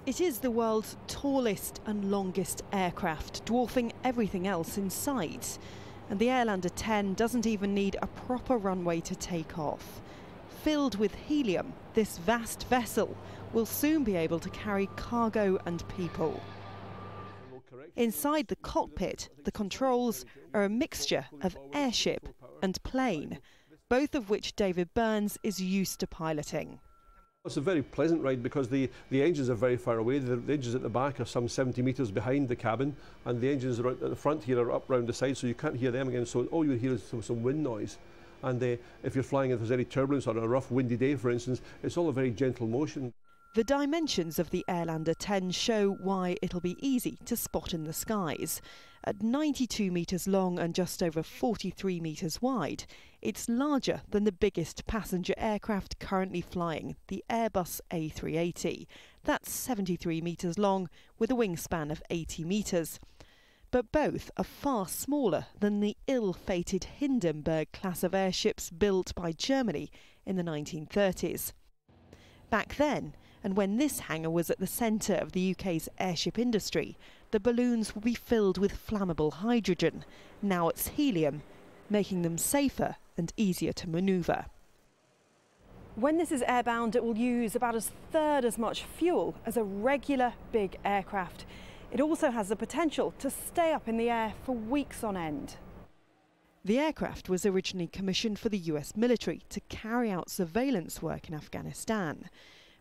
It is the world's tallest and longest aircraft, dwarfing everything else in sight. And the Airlander 10 doesn't even need a proper runway to take off. Filled with helium, this vast vessel will soon be able to carry cargo and people. Inside the cockpit, the controls are a mixture of airship and plane, both of which David Burns is used to piloting. It's a very pleasant ride because the engines are very far away. The engines at the back are some 70 metres behind the cabin, and the engines at the front here are up round the side, so you can't hear them again. So all you hear is some wind noise. And if you're flying, if there's any turbulence or a rough windy day, for instance, it's all a very gentle motion. The dimensions of the Airlander 10 show why it'll be easy to spot in the skies. At 92 metres long and just over 43 metres wide, it's larger than the biggest passenger aircraft currently flying, the Airbus A380. That's 73 metres long with a wingspan of 80 metres. But both are far smaller than the ill-fated Hindenburg class of airships built by Germany in the 1930s. Back then, and when this hangar was at the centre of the UK's airship industry, the balloons would be filled with flammable hydrogen. Now it's helium, making them safer and easier to manoeuvre. When this is airbound, it will use about a third as much fuel as a regular big aircraft. It also has the potential to stay up in the air for weeks on end. The aircraft was originally commissioned for the US military to carry out surveillance work in Afghanistan.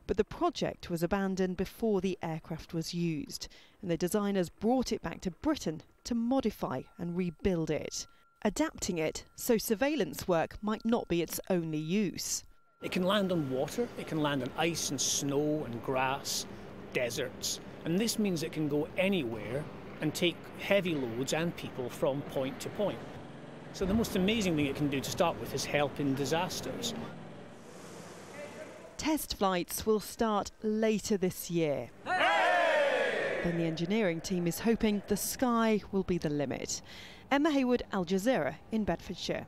But the project was abandoned before the aircraft was used, and the designers brought it back to Britain to modify and rebuild it, adapting it so surveillance work might not be its only use. It can land on water, it can land on ice and snow and grass, deserts, and this means it can go anywhere and take heavy loads and people from point to point. So the most amazing thing it can do to start with is help in disasters. Test flights will start later this year. Hey! Then the engineering team is hoping the sky will be the limit. Emma Hayward, Al Jazeera in Bedfordshire.